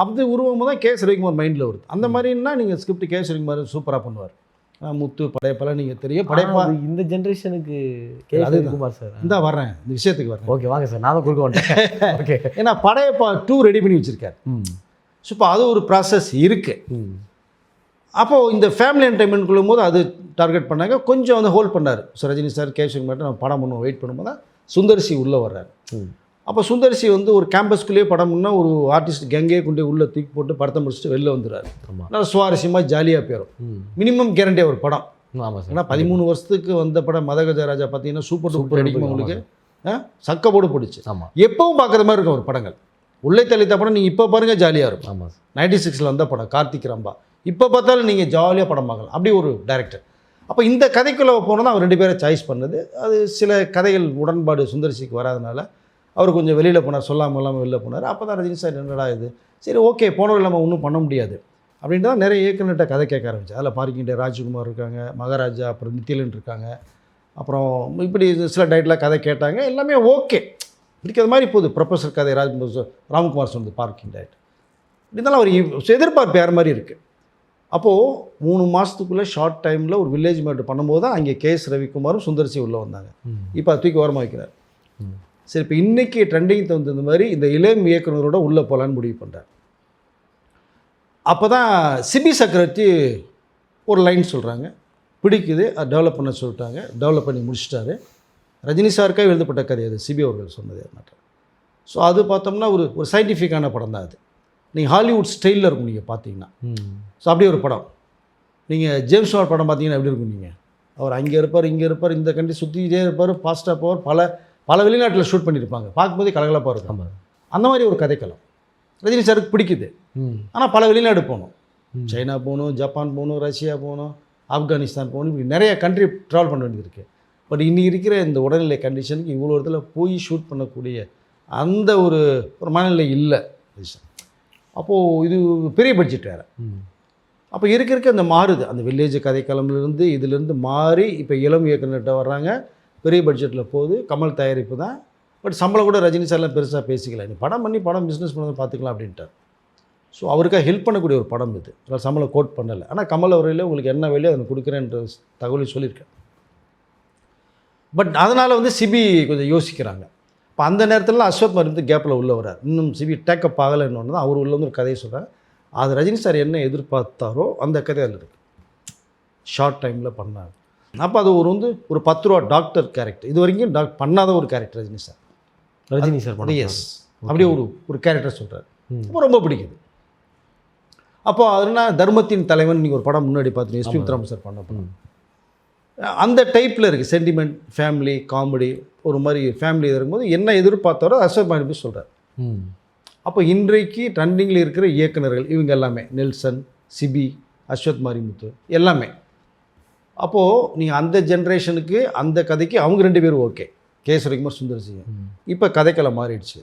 அது உருவம் தான் கேஎஸ் ரவிக்குமார் மைண்டில் வருது. அந்த மாதிரின்னா நீங்கள் ஸ்கிரிப்ட் கேஎஸ் ரவிக்குமார் சூப்பராக பண்ணுவார். முத்து படையப்பெல்லாம் நீங்கள் தெரியும். படையப்பா இந்த ஜென்ரேஷனுக்கு கேஎஸ் ரவிக்குமார் சார். இந்த வர்றேன் இந்த விஷயத்துக்கு வரேன். ஓகே வாங்க சார். நான் கொடுக்க மாட்டேன். ஓகே. ஏன்னா படையப்பா 2 ரெடி பண்ணி வச்சுருக்காரு. ஸோ இப்போ அது ஒரு ப்ராசஸ் இருக்குது. அப்போது இந்த ஃபேமிலி என்டர்டைன்மெண்ட் கொள்ளும்போது அது டார்கெட் பண்ணாங்க. கொஞ்சம் வந்து ஹோல்ட் பண்ணார். ஸோ ரஜினி சார் கேஎஸ் மட்டும் நம்ம படம் பண்ணுவோம் வெயிட் பண்ணும்போது தான் சுந்தர்சி உள்ளே வர்றாரு. அப்போ சுந்தர்சி வந்து ஒரு கேம்பஸ்குள்ளேயே படம் பண்ணால் ஒரு ஆர்டிஸ்ட் கேங்கே கொண்டு உள்ளே தூக்கி போட்டு படத்தை முடிச்சுட்டு வெளில வந்துடுறாரு. நல்லா சுவாரஸ்யமாக ஜாலியாக போயிடும். மினிமம் கேரண்டியாக ஒரு படம். ஆமாம் சார். ஏன்னா 13 வருஷத்துக்கு வந்த படம் மதகஜராஜா பார்த்தீங்கன்னா சூப்பர் அடிக்கும். உங்களுக்கு சக்க போடு பிடிச்சி எப்பவும் பார்க்குற மாதிரி இருக்கும் ஒரு படங்கள். உள்ளே தள்ளித்த படம் நீங்கள் இப்போ பாருங்கள் ஜாலியாக இருக்கும். ஆமாம். 96 வந்த படம் கார்த்திக் ரம்பா. இப்போ பார்த்தாலும் நீங்கள் ஜாலியாக படம் பார்க்கலாம். அப்படி ஒரு டைரக்டர். அப்போ இந்த கதைக்குள்ளே போனோன்னா அவர் 2 பேரை சாய்ஸ் பண்ணது. அது சில கதைகள் உடன்பாடு சுந்தர்சிக்கு வராதனால அவர் கொஞ்சம் வெளியில் போனார். சொல்லாமல் வெளியில் போனார். அப்போ தான் ரஜினி சார் என்னடா இது சரி ஓகே போனவர்கள் நம்ம ஒன்றும் பண்ண முடியாது அப்படின்ட்டு தான் நிறைய இயக்குநர்கிட்ட கதை கேட்க ஆரம்பிச்சு. அதில் பார்க்கின்ற ராஜ்குமார் இருக்காங்க, மகாராஜா, அப்புறம் நித்திலன் இருக்காங்க. அப்புறம் இப்படி சில டைட்டில் கதை கேட்டாங்க. எல்லாமே ஓகே பிடிக்காத மாதிரி போகுது. ப்ரொஃபஸர் கதை ராம்குமார் சொன்னது பார்க்கிங் டைட் இருந்தாலும் அவர் எதிர்பார்ப்பு வேறு மாதிரி இருக்குது. அப்போது 3 மாதத்துக்குள்ளே ஷார்ட் டைமில் ஒரு வில்லேஜ் மேட்ரு பண்ணும்போது தான் அங்கே கேஎஸ் ரவிக்குமாரும் சுந்தர்சி உள்ளே வந்தாங்க. இப்போ தூக்கி ஓரமாக வைக்கிறார். சரி இப்போ இன்றைக்கி ட்ரெண்டிங் தகுந்த மாதிரி இந்த இளம் இயக்குனரோட உள்ளே போகலான்னு முடிவு பண்ணுறார். அப்போ தான் சிபி சக்கரவர்த்தி ஒரு லைன் சொல்கிறாங்க, பிடிக்குது, அது டெவலப் பண்ண சொல்லிட்டாங்க. டெவலப் பண்ணி முடிச்சிட்டாரு. ரஜினி சாருக்காக எழுதப்பட்ட கதை அது சிபி அவர்கள் சொன்னது மேட்டர். ஸோ அது பார்த்தோம்னா ஒரு சயின்டிஃபிக்கான படம் தான் அது. நீங்கள் ஹாலிவுட் ஸ்டைலில் இருக்கும் நீங்கள் பார்த்தீங்கன்னா. ஸோ அப்படியே ஒரு படம். நீங்கள் ஜேம்ஸ் பாண்ட் படம் பார்த்தீங்கன்னா எப்படி இருக்கும்? நீங்கள் அவர் அங்கே இருப்பார், இங்கே இருப்பார், இந்த கண்ட்ரி சுற்றிக்கிட்டே இருப்பார், ஃபாஸ்ட்டாக போவார். பல வெளிநாட்டில் ஷூட் பண்ணியிருப்பாங்க. பார்க்கும்போதே கலகலப்பாக இருக்கும். அந்த மாதிரி ஒரு கதைக்களம் ரஜினி சாருக்கு பிடிக்குது. ஆனால் பல வெளிநாடு போகணும். சைனா போகணும், ஜப்பான் போகணும், ரஷ்யா போகணும், ஆப்கானிஸ்தான் போகணும், இப்படி நிறைய கண்ட்ரி ட்ராவல் பண்ண வேண்டியது இருக்குது. பட் இன்னைக்கு இருக்கிற இந்த உடல்நிலை கண்டிஷனுக்கு இவ்வளோ இடத்துல போய் ஷூட் பண்ணக்கூடிய அந்த ஒரு மனநிலை இல்லை. அப்போது இது பெரிய பட்ஜெட் வேறு. அப்போ இருக்க அந்த மாறுது, அந்த வில்லேஜ் கதைக்களம்லேருந்து இதிலேருந்து மாறி இப்போ இளம் இயக்குனர்கிட்ட வர்றாங்க, பெரிய பட்ஜெட்டில் போகுது, கமல் தயாரிப்பு தான். பட் சம்பளம் கூட ரஜினி சார்லாம் பெருசாக பேசிக்கல, நீ படம் பண்ணி படம் பிஸ்னஸ் பண்ணதை பார்த்துக்கலாம் அப்படின்ட்டார். ஸோ அவருக்காக ஹெல்ப் பண்ணக்கூடிய ஒரு படம் இது. அதனால் சம்பளம் கோட் பண்ணலை. ஆனால் கமல் அவர்களே உங்களுக்கு என்ன வேலையோ அதை கொடுக்குறேன்ற தகவலை சொல்லியிருக்கேன். பட் அதனால் வந்து சிபி கொஞ்சம் யோசிக்கிறாங்க. இப்போ அந்த நேரத்தில் அஸ்வத் மருந்து கேப்பில் உள்ளே வர்றார். இன்னும் சிபி டேக்கப் ஆகலைன்னு தான் அவர் உள்ள வந்து ஒரு கதையை சொல்கிறார். அது ரஜினி சார் என்ன எதிர்பார்த்தாரோ அந்த கதை அதில் இருக்குது. ஷார்ட் டைமில் பண்ணார். அப்போ அது வந்து ஒரு 10 ரூபா டாக்டர் கேரக்டர், இது வரைக்கும் பண்ணாத ஒரு கேரக்டர் ரஜினி சார். எஸ், அப்படியே ஒரு கேரக்டர் சொல்கிறார். அப்போ ரொம்ப பிடிக்குது. அப்போ அதுனா தர்மத்தின் தலைவன் நீங்கள் ஒரு படம் முன்னாடி பார்த்துருங்க, எஸ்பி முத்துராமன் சார் பண்ண படம். அந்த டைப்பில் இருக்குது, சென்டிமெண்ட், ஃபேமிலி, காமெடி, ஒரு மாதிரி ஃபேமிலி இருக்கும்போது என்ன எதிர்பார்த்தாரோ அஸ்வத் மாரி போய் சொல்கிறார். அப்போ இன்றைக்கு ட்ரெண்டிங்கில் இருக்கிற இயக்குநர்கள் இவங்க எல்லாமே, நெல்சன், சிபி, அஸ்வத் மாரிமுத்து எல்லாமே. அப்போது நீங்கள் அந்த ஜென்ரேஷனுக்கு அந்த கதைக்கு அவங்க 2 பேரும் ஓகே, கே. சுரேகுமார், சுந்தர் சி. இப்போ கதைக்களை மாறிடுச்சு.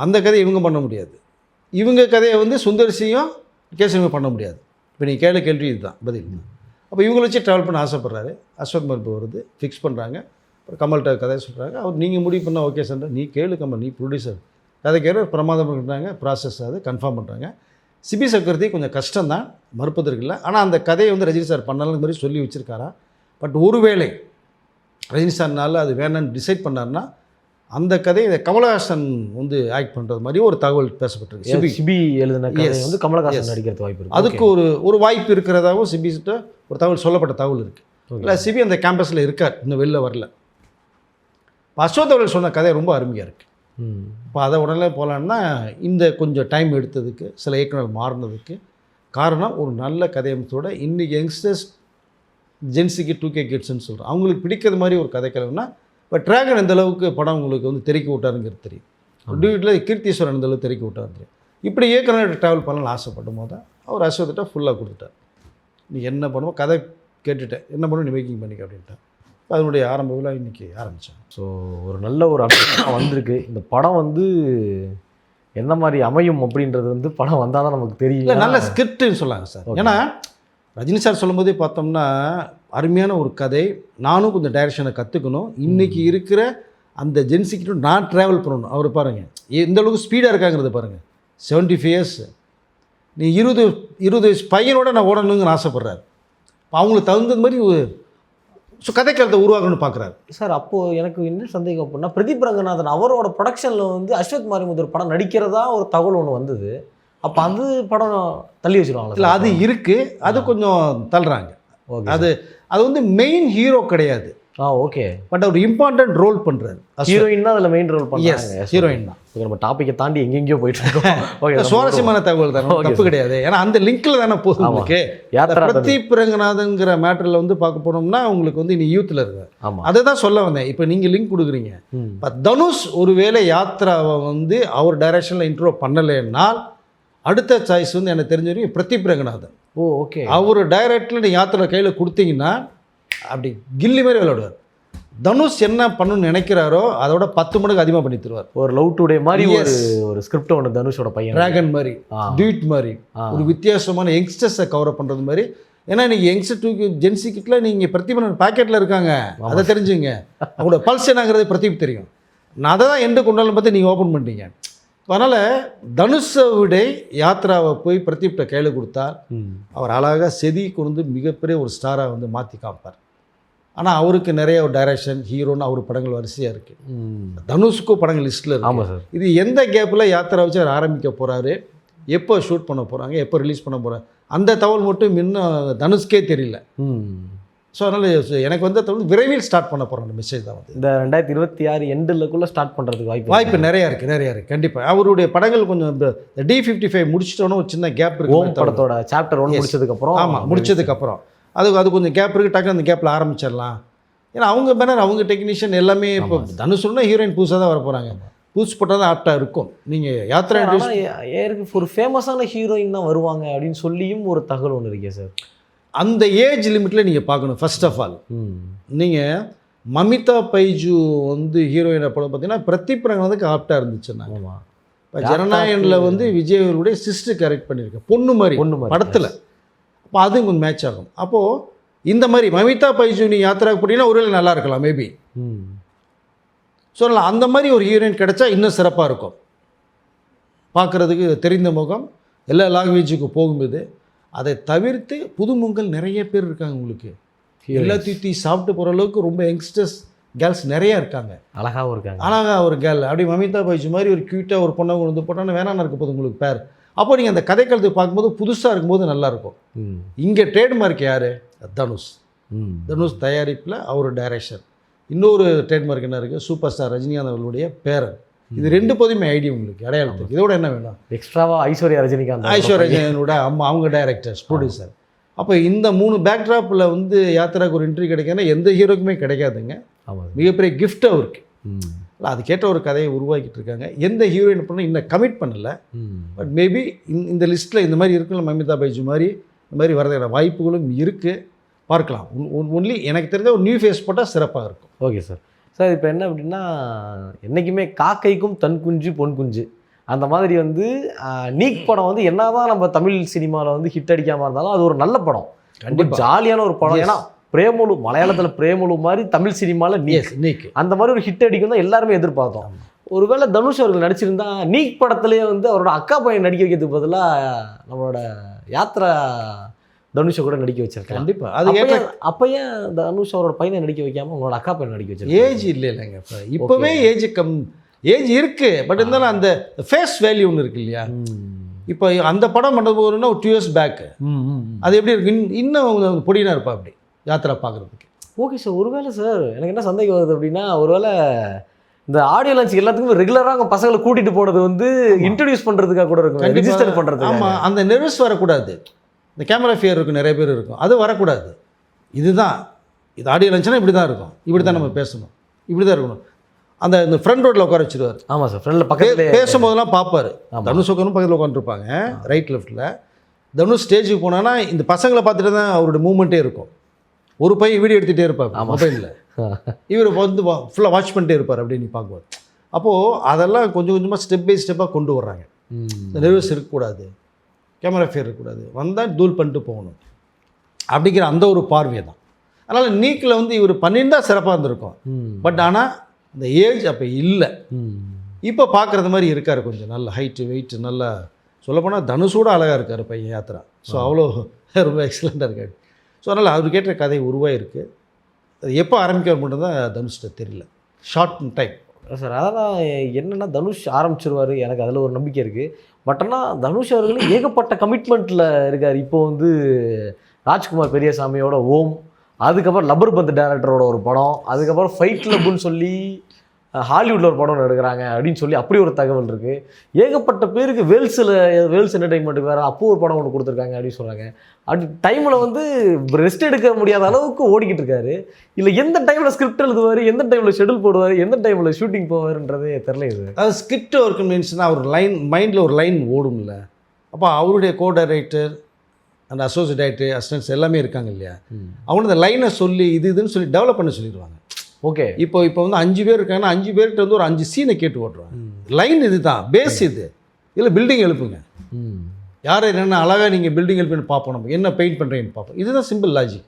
அந்த கதையை இவங்க பண்ண முடியாது, இவங்க கதையை வந்து சுந்தர் சியும் கே. சுரேகுமார் பண்ண முடியாது. இப்போ நீங்கள் கேள்வி இதுதான் பதில். அப்போ இவங்களை வச்சு ட்ராவல் பண்ண ஆசைப்பட்றாரு. அஸ்வத் மாரிமுத்து வருது, ஃபிக்ஸ் பண்ணுறாங்க. அப்புறம் கமல்கிட்ட கதையை சொல்கிறாங்க. அவர் நீங்கள் முடிவு பண்ணால் ஓகே சார், நீ கேளு கமல், நீ ப்ரொடியூசர், கதை கேட்க பிரமாதம் பண்ணுறாங்க. ப்ராசஸ் அது கன்ஃபார்ம் பண்ணுறாங்க. சிபி சக்கரவர்த்தி கொஞ்சம் கஷ்டம்தான், மறுப்பதற்கு இல்லை. ஆனால் அந்த கதையை வந்து ரஜினி சார் பண்ணாலும் மாதிரி சொல்லி வச்சுருக்காரா. பட் ஒருவேளை ரஜினி சார்னால அது வேணான்னு டிசைட் பண்ணார்னா அந்த கதையை கமலஹாசன் வந்து ஆக்ட் பண்ணுறது மாதிரி ஒரு தகவல் பேசப்பட்டிருக்கு. சிபி எழுதின கதை வந்து கமலஹாசன் நடிக்கிறது வாய்ப்பு இருக்குது. அதுக்கு ஒரு வாய்ப்பு இருக்கிறதாகவும் சிபிகிட்ட ஒரு தகவல், சொல்லப்பட்ட தகவல் இருக்குது. இல்லை சிபி அந்த கேம்பஸில் இருக்கார், இன்னும் வெளில வரல. இப்போ அஸ்வத் அவர்கள் சொன்ன கதை ரொம்ப அருமையாக இருக்குது. இப்போ அதை உடனே போகலான்னா இந்த கொஞ்சம் டைம் எடுத்ததுக்கு, சில இயக்குனர் மாறினதுக்கு காரணம் ஒரு நல்ல கதையமைத்தோட இன்றைக்கி யங்ஸ்டர்ஸ் ஜென்சிக்கு 2K கிட்ஸ்ன்னு சொல்கிறோம், அவங்களுக்கு பிடிக்கிற மாதிரி ஒரு கதைக்கிழமைனா. இப்போ ட்ராகன் எந்த அளவுக்கு படம் உங்களுக்கு வந்து தெறிக்க விட்டாருங்கிறது தெரியும். டியூட்டில் கீர்த்தீஸ்வரன் எந்த அளவுக்கு தெறிக்க விட்டாரு தெரியும். இப்படி இயக்குனர் ட்ராவல் பண்ணலாம்னு ஆசைப்படும் போது தான் அவர் அஸ்வத்திட்ட ஃபுல்லாக கொடுத்துட்டார். நீ என்ன பண்ணுவோம், கதை கேட்டுட்டேன், என்ன பண்ணுவோம் நீ மேக்கிங் பண்ணிக்க அப்படின்ட்டார். அதனுடைய ஆரம்ப விழா இன்றைக்கி ஆரம்பித்தோம். ஸோ ஒரு நல்ல ஒரு அப்டேட் வந்திருக்கு. இந்த படம் வந்து என்ன மாதிரி அமையும் அப்படின்றது வந்து படம் வந்தால் தான் நமக்கு தெரியல. நல்ல ஸ்கிரிப்டுன்னு சொல்லாங்க சார். ஏன்னா ரஜினி சார் சொல்லும்போதே பார்த்தோம்னா அருமையான ஒரு கதை, நானும் கொஞ்சம் டைரக்ஷனை கற்றுக்கணும், இன்றைக்கி இருக்கிற அந்த ஜென்சிக்கிட்ட நான் ட்ராவல் பண்ணணும். அவர் பாருங்கள் எந்த அளவுக்கு ஸ்பீடாக இருக்காங்கிறது பாருங்கள். 75 இயர்ஸ், நீ 20 வயசு பையனோட நான் ஓடணுங்கன்னு ஆசைப்பட்றாரு. அவங்களுக்கு தகுந்தது மாதிரி ஸோ கதைக்களத்தை உருவாக்கணும்னு பார்க்குறாரு சார். அப்போது எனக்கு என்ன சந்தேகம் அப்படின்னா, பிரதீப் ரங்கநாதன் அவரோட ப்ரொடக்ஷனில் வந்து அஸ்வத் மாரிமுத்து ஒரு படம் நடிக்கிறதா ஒரு தகவல் ஒன்று வந்தது. அப்போ அது படம் தள்ளி வச்சுருவாங்க. இல்லை அது இருக்குது, அது கொஞ்சம் தள்ளுறாங்க. அது வந்து மெயின் ஹீரோ கிடையாது. ஓகே. பட் அவர் இம்பார்ட்டன்ட் ரோல் பண்ணுறாரு. ஹீரோயின் தான் அதில் மெயின் ரோல் பண்ணுறாங்க. ஹீரோயின் தான். நம்ம டாப்பிக்கை தாண்டி எங்கெங்கேயோ போயிட்டு இருக்கோம். ஓகே, சுவாரஸ்யமான தகவல் தானே, தப்பு கிடையாது. ஏன்னா அந்த லிங்க்கில் தானே போதும் உங்களுக்கு. பிரதீப் ரங்கநாதன்கிற மேட்டரில் வந்து பார்க்க போனோம்னா உங்களுக்கு வந்து நீ யூத்தில் இருக்க. ஆமாம், அதை தான் சொல்ல வந்தேன். இப்போ நீங்கள் லிங்க் கொடுக்குறீங்க. இப்போ தனுஷ் ஒருவேளை யாத்ராவை வந்து அவர் டைரக்ஷனில் இன்ட்ரோ பண்ணலைன்னால் அடுத்த சாய்ஸ் வந்து எனக்கு தெரிஞ்ச வரைக்கும் பிரதீப் ரங்கநாதன். ஓகே. அவர் டைரக்டில் நீ யாத்திரை கையில் கொடுத்தீங்கன்னா அப்படி கில்லி மாதிரி விளையாடுவார். தனுஷ் என்ன பண்ணணும்னு நினைக்கிறாரோ அதோட 10 மடங்கு அதிகமாக பண்ணி தருவார். ஒரு லவ் டுடே மாதிரி ஒரு ஸ்கிரிப்ட் ஒன்று தனுஷோட பையன், டிராகன் மாதிரி, டியூட் மாதிரி, ஒரு வித்தியாசமான யங்ஸ்டர்ஸை கவர் பண்ணுறது மாதிரி. ஏன்னா நீங்கள் யங்ஸ்டர் 2K ஜென்சி கிட்ட நீங்கள் பிரதீப் பாக்கெட்டில் இருக்காங்க, அதை தெரிஞ்சுங்க. அவங்களோட பல்ஸ் என்னங்கிறது பிரதீப் தெரியும். நான் அதை தான் எண்டு கொண்டாலும் பார்த்து நீங்கள் ஓப்பன் பண்ணிட்டீங்க. அதனால் தனுஷை விட யாத்ராவை போய் பிரதீப்ட கையில் கொடுத்தா அவர் அழகாக செதி கொண்டு மிகப்பெரிய ஒரு ஸ்டாராக வந்து மாற்றி காப்பார். ஆனால் அவருக்கு நிறைய ஒரு டைரக்ஷன், ஹீரோன்னு அவர் படங்கள் வரிசையாக இருக்குது. தனுஷுக்கும் படங்கள் லிஸ்ட்டில் இருக்குது. ஆமாம் சார். இது எந்த கேப்பில் யாத்திரா வச்சு அவர் ஆரம்பிக்க போகிறாரு, எப்போ ஷூட் பண்ண போகிறாங்க, எப்போ ரிலீஸ் பண்ண போகிறாங்க, அந்த தகவல் மட்டும் இன்னும் தனுஷ்கே தெரியல. ஸோ அதனால் எனக்கு வந்து விரைவில் ஸ்டார்ட் பண்ண போகிறோம் அந்த மெசேஜ் தான் வந்து. இந்த 2026 எண்டுக்குள்ளே ஸ்டார்ட் பண்ணுறதுக்கு வாய்ப்பு நிறையா இருக்குது. கண்டிப்பாக அவருடைய படங்கள் கொஞ்சம் இந்த D55 முடிச்சிட்டோன்னு ஒரு சின்ன கேப் இருக்குது. படத்தோட சாப்டர் 1 முடிச்சதுக்கப்புறம். ஆமாம், முடிச்சதுக்கப்புறம் அது கொஞ்சம் கேப் இருக்குது. டக்குனு அந்த கேப்பில் ஆரம்பிச்சிடலாம். ஏன்னா அவங்க பேனர், அவங்க டெக்னீஷியன் எல்லாமே இப்போ தனுஷ்னா ஹீரோயின் புதுசாக தான் வர போகிறாங்க. புதுசு போட்டால் தான் ஆப்டாக இருக்கும். நீங்கள் யாத்திரை ஒரு ஃபேமஸான ஹீரோயின் தான் வருவாங்க அப்படின்னு சொல்லியும் ஒரு தகவல் ஒன்று இருக்கே சார். அந்த ஏஜ் லிமிட்டில் நீங்கள் பார்க்கணும். ஃபர்ஸ்ட் ஆஃப் ஆல் நீங்கள் மமிதா பைஜு வந்து ஹீரோயின் படம் பார்த்தீங்கன்னா பிரதீப் ரங்கநாதுக்கு ஆப்டாக இருந்துச்சுன்னாங்க. ஆமாம். இப்போ ஜனநாயகனில் வந்து விஜய் அவர்களுடைய சிஸ்டர் கரெக்ட் பண்ணியிருக்கேன், பொண்ணு மாதிரி படத்தில். அப்போ அது கொஞ்சம் மேட்ச் ஆகும். அப்போது இந்த மாதிரி மமிதா பைஜு நீ யாத்திராவுக்கு போட்டிங்கன்னா ஒருவேளை நல்லா இருக்கலாம் மேபி. சொல்லலாம் அந்த மாதிரி ஒரு ஹீரோயின் கிடைச்சா இன்னும் சிறப்பாக இருக்கும். பார்க்குறதுக்கு தெரிந்த முகம், எல்லா லாங்குவேஜுக்கு போகும்போது. அதை தவிர்த்து புதுமுகங்கள் நிறைய பேர் இருக்காங்க உங்களுக்கு. எல்லாத்தையும் சாப்பிட்டு போகிற அளவுக்கு ரொம்ப யங்ஸ்டர்ஸ் கேர்ள்ஸ் நிறையா இருக்காங்க. அழகாகவும் இருக்காங்க. அழகாக ஒரு கேர்ள் அப்படி மமிதா பைஜு மாதிரி ஒரு க்யூட்டாக ஒரு பொண்ணை கொண்டு வந்து போட்டோன்னா வேணான்னு இருக்க போது உங்களுக்கு பேர். அப்போ நீங்கள் அந்த கதைக்களத்தை பார்க்கும்போது புதுசாக இருக்கும்போது நல்லாயிருக்கும். இங்கே ட்ரேட்மார்க் யார்? தனுஷ். தனுஷ் தயாரிப்பில் அவர் டைரக்ஷன். இன்னொரு ட்ரேட்மார்க் என்ன இருக்குது? சூப்பர் ஸ்டார் ரஜினிகாந்த் அவர்களுடைய பேரன். இது 2 போதுமே ஐடி உங்களுக்கு அடையாளத்துக்கு. இதோட என்ன வேணும்? எக்ஸ்ட்ராவா ஐஸ்வர்யா ரஜினிகாந்தோட அம்மா, அவங்க டைரக்டர்ஸ், ப்ரொடியூசர். அப்போ இந்த 3 பேக்ட்ராப்பில் வந்து யாத்திராவுக்கு ஒரு என்ட்ரி கிடைக்குன்னா எந்த ஹீரோக்குமே கிடைக்காதுங்க. மிகப்பெரிய கிஃப்ட் அவருக்கு. அதுக்கேற்ற ஒரு கதையை உருவாக்கிட்டு இருக்காங்க. எந்த ஹீரோயின் பண்ண இன்னும் கமிட் பண்ணலை. பட் மேபி இந்த லிஸ்ட்டில் இந்த மாதிரி இருக்குல்ல, மமிதா பைஜு மாதிரி இந்த மாதிரி வரதுக்கான வாய்ப்புகளும் இருக்குது. பார்க்கலாம். ஒன்லி எனக்கு தெரிஞ்ச ஒரு நியூ ஃபேஸ் போட்டால் சிறப்பாக இருக்கும். Okay sir. சார் இப்போ என்ன அப்படின்னா, என்றைக்குமே காக்கைக்கும் தன் குஞ்சு பொன் குஞ்சு அந்த மாதிரி வந்து நீக் படம் வந்து என்னதான் நம்ம தமிழ் சினிமாவில் வந்து ஹிட் அடிக்காமல் இருந்தாலும் அது ஒரு நல்ல படம், கண்டிப்பாக ஜாலியான ஒரு படம். ஏன்னா பிரேமலு, மலையாளத்தில் பிரேமலு மாதிரி தமிழ் சினிமாவில் நீக் அந்த மாதிரி ஒரு ஹிட் அடிக்கும் தான் எல்லாருமே எதிர்பார்த்தோம். ஒருவேளை தனுஷ் அவர்கள் நடிச்சிருந்தா நீக் படத்துலேயே வந்து அவரோட அக்கா பையன் நடிக்க வைக்கிறதுக்கு பதிலாக நம்மளோட யாத்ரா தனுஷை கூட நடிக்க வச்சிருக்கேன். கண்டிப்பாக அது அப்போ ஏன் தனுஷ் அவரோட பையனை நடிக்க வைக்காமல் உங்களோட அக்கா பையனை நடிக்க வச்சிருக்கேன்? ஏஜ் இல்லைங்க. இப்போவே ஏஜ் இருக்குது. பட் இருந்தாலும் அந்த ஃபேஸ் வேல்யூ ஒன்று இருக்கு இல்லையா? இப்போ அந்த படம் பண்ணுறது போகிறோன்னா ஒரு 2 years பேக்கு அது எப்படி இருக்கு? இன்னும் பொடினா இருப்பா அப்படி யாத்திரா பார்க்குறதுக்கு. Okay sir. ஒருவேளை சார் எனக்கு என்ன சந்தேகம் வருது அப்படின்னா, ஒருவேளை இந்த ஆடியோ லான்ச்சுக்கு எல்லாத்துக்குமே ரெகுலராக அவங்க பசங்களை கூட்டிகிட்டு போனது வந்து இன்ட்ரடியூஸ் பண்ணுறதுக்காக கூட இருக்கும், ரிஜிஸ்டர் பண்ணுறது. ஆமாம், அந்த நெர்வஸ் வரக்கூடாது. இந்த கேமரா ஃபியர் இருக்கும், நிறைய பேர் இருக்கும், அது வரக்கூடாது. இதுதான் இது ஆடியோ லான்ச்னா இப்படி தான் இருக்கும், இப்படி தான் நம்ம பேசணும், இப்படி தான் இருக்கணும். இந்த ஃப்ரண்ட் ரோட்டில் உட்கார வச்சுருவார். ஆமாம் சார். ஃப்ரெண்டில் பக்கத்தில் பேசும்போதெல்லாம் பார்ப்பார். தனுஷ் உட்காரும் பக்கத்தில் உட்காந்துருப்பாங்க ரைட் லெஃப்ட்டில். தனுஷ் ஸ்டேஜுக்கு போனான்னா இந்த பசங்களை பார்த்துட்டு தான் அவருடைய மூமெண்ட்டே இருக்கும். ஒரு பையன் வீடியோ எடுத்துகிட்டே இருப்பார் மொபைலில், இவர் வந்து ஃபுல்லாக வாட்ச் பண்ணிட்டே இருப்பார் அப்படின்னு பார்க்குவார். அப்போது அதெல்லாம் கொஞ்சம் கொஞ்சமாக ஸ்டெப் பை ஸ்டெப்பாக கொண்டு வர்றாங்க. இந்த நெர்வஸ் இருக்கக்கூடாது, கேமரா ஃபியர் இருக்கக்கூடாது, வந்தால் தூள் பண்ணிட்டு போகணும் அப்படிங்கிற அந்த ஒரு பார்வை தான். அதனால் நீக்கில் வந்து இவர் பண்ணியிருந்தால் சிறப்பாக இருந்திருக்கும். பட் ஆனால் இந்த ஏஜ் அப்போ இல்லை. இப்போ பார்க்குறது மாதிரி இருக்கார், கொஞ்சம் நல்ல ஹைட்டு வெயிட்டு, நல்லா சொல்லப்போனால் தனுஷோட அழகாக இருக்கார் பையன் யாத்திரா. ஸோ அவ்வளோ ரொம்ப எக்ஸலண்ட்டாக இருக்காரு. ஸோ அதனால் அவருக்கேற்ற கதை உருவாயிருக்கு. அது எப்போ ஆரம்பிக்க மட்டும் தான் தனுஷ்கிட்ட தெரியல, ஷார்ட் டைம் சார். அதான் என்னென்னா தனுஷ் ஆரம்பிச்சிருவார், எனக்கு அதில் ஒரு நம்பிக்கை இருக்குது. பட் ஆனால் தனுஷ் அவர்கள் ஏகப்பட்ட கமிட்மெண்ட்டில் இருக்கார். இப்போ வந்து ராஜ்குமார் பெரியசாமியோட ஓம், அதுக்கப்புறம் லப்பர் பந்த் டேரக்டரோட ஒரு படம், அதுக்கப்புறம் ஃபைட் கிளப்புன்னு சொல்லி ஹாலிவுட்டில் ஒரு படம் எடுக்கிறாங்க அப்படின்னு சொல்லி அப்படி ஒரு தகவல் இருக்குது. ஏகப்பட்ட பேருக்கு வேல்ஸ் என்டர்டைன்மெண்ட்டுக்கு வேறு அப்போ ஒரு படம் ஒன்று கொடுத்துருக்காங்க அப்படின்னு சொல்கிறாங்க. அப்படி டைமில் வந்து ரெஸ்ட் எடுக்க முடியாத அளவுக்கு ஓடிக்கிட்டு இருக்காரு. இல்லை எந்த டைமில் ஸ்கிரிப்ட் எழுதுவார், எந்த டைமில் ஷெடியூல் போடுவார், எந்த டைமில் ஷூட்டிங் போவார்ன்றதே தெரியல. இது அது ஸ்கிரிப்ட் ஒர்க் மீன்ஸ்னால் ஒரு லைன் மைண்டில் ஒரு லைன் ஓடும்ல. அப்போ அவருடைய கோ டைரக்டர் அந்த அசோசியேட் டைரக்டர் அசிஸ்டன்ட்ஸ் எல்லாமே இருக்காங்க இல்லையா, அவங்க இந்த லைனை சொல்லி இதுன்னு சொல்லி டெவலப் பண்ண சொல்லிடுவாங்க. ஓகே, இப்போ வந்து 5 பேர் இருக்காங்கன்னா 5 பேர்கிட்ட வந்து ஒரு 5 சீனை கேட்டு ஓட்டுருவாங்க. லைன் இது தான் பேஸ். இது இதில் பில்டிங் எழுப்புங்க, யார் என்னென்ன அழகாக நீங்கள் பில்டிங் எழுப்புன்னு பார்ப்போம், நம்ம என்ன பெயிண்ட் பண்ணுறீங்கன்னு பார்ப்போம். இதுதான் சிம்பிள் லாஜிக்.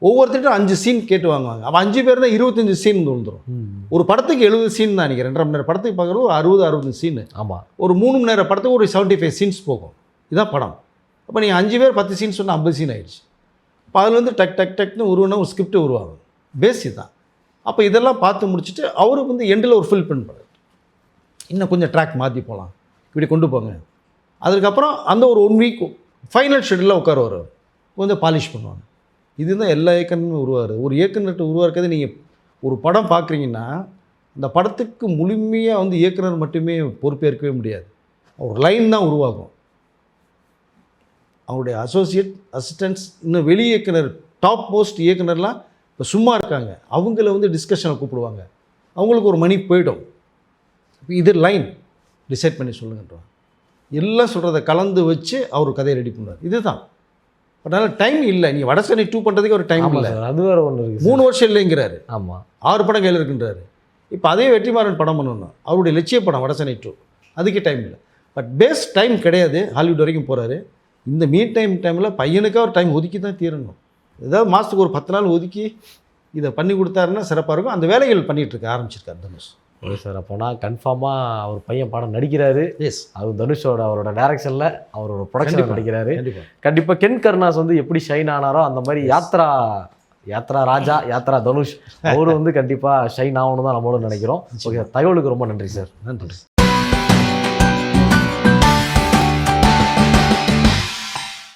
ஒவ்வொருத்தர்கிட்ட 5 சீன் கேட்டு வாங்குவாங்க. அப்போ 5 பேர் தான் 25 சீன் வந்துடும். ஒரு படத்துக்கு 70 சீன் தான். நீங்கள் 2.5 மணி நேரம் படத்துக்கு பார்க்குறது ஒரு 60 சீனு. ஆமாம், ஒரு 3 மணி நேரம் படத்துக்கு ஒரு 75 சீன்ஸ் போகும். இதுதான் படம். அப்போ நீங்கள் 5 பேர் 10 சீன் சொன்னால் 50 சீன் ஆகிடுச்சு. அப்போ அதில் வந்து டக் டக் டக்னு ஒரு ஸ்கிரிப்ட் உருவாகும். பேஸ் இதுதான். அப்போ இதெல்லாம் பார்த்து முடிச்சுட்டு அவருக்கு வந்து எண்டில் ஒரு ஃபில் பண்ணுறாரு, இன்னும் கொஞ்சம் ட்ராக் மாற்றி போகலாம், இப்படி கொண்டு போங்க. அதுக்கப்புறம் அந்த ஒரு 1 வீக் ஃபைனல் ஷெட்யூலில் உட்காருவார், கொஞ்சம் பாலிஷ் பண்ணுவாங்க. இதுதான் எல்லா இயக்குனருமே உருவாரு. ஒரு இயக்குனர்கிட்ட உருவாக்குறது, நீங்கள் ஒரு படம் பார்க்குறீங்கன்னா அந்த படத்துக்கு முழுமையாக வந்து இயக்குனர் மட்டுமே பொறுப்பேற்கவே முடியாது. ஒரு லைன் தான் உருவாகும். அவருடைய அசோசியேட் அசிஸ்டன்ட்ஸ், இன்னும் வெளி இயக்குனர், டாப் மோஸ்ட் இயக்குனர்லாம் இப்போ சும்மா இருக்காங்க, அவங்கள வந்து டிஸ்கஷனை கூப்பிடுவாங்க. அவங்களுக்கு ஒரு மணி போய்டும். இப்போ இது லைன் டிசைட் பண்ணி சொல்லுங்கன்றோம். எல்லாம் சொல்கிறத கலந்து வச்சு அவர் கதையை ரெடி பண்ணுவார். இதுதான் பட் அதனால் டைம் இல்லை. நீ வடசென்னை 2 பண்ணுறதுக்கு ஒரு டைம் ஆமாம் இல்லை. சார், அது வேற ஒன்று இருக்குது 3 வருஷம் இல்லைங்கிறாரு. ஆமாம் 6 படம் கையில் இருக்குன்றாரு. இப்போ அதே வெற்றிமாறன் படம் பண்ணணும், அவருடைய லட்சிய படம் வடசென்னை 2, அதுக்கே டைம் இல்லை. பட் பேஸ் டைம் கிடையாது. ஹாலிவுட் வரைக்கும் போகிறாரு. இந்த மீட் டைமில் பையனுக்காக ஒரு டைம் ஒதுக்கி தான் தீரணும். ஏதாவது மாதத்துக்கு ஒரு 10 நாள் ஒதுக்கி இதை பண்ணி கொடுத்தாருன்னா சிறப்பாக இருக்கும். அந்த வேலைகள் பண்ணிகிட்டு இருக்க ஆரம்பிச்சிருக்காரு தனுஷ். ஓகே சார், அப்போனா கன்ஃபார்மாக அவர் பையன் படம் நடிக்கிறாரு. எஸ், அது தனுஷோட அவரோட டைரக்ஷனில் அவரோட ப்ரொடக்ஷன் நடிக்கிறாரு. கண்டிப்பாக. கண்டிப்பாக கென் கருணாஸ் வந்து எப்படி ஷைன் ஆனாரோ அந்த மாதிரி யாத்ரா ராஜா, யாத்ரா தனுஷ் அவரு வந்து கண்டிப்பாக ஷைன் ஆகணும் தான் நம்மளோட நினைக்கிறோம். ஓகே, தகவலுக்கு ரொம்ப நன்றி சார். நன்றி.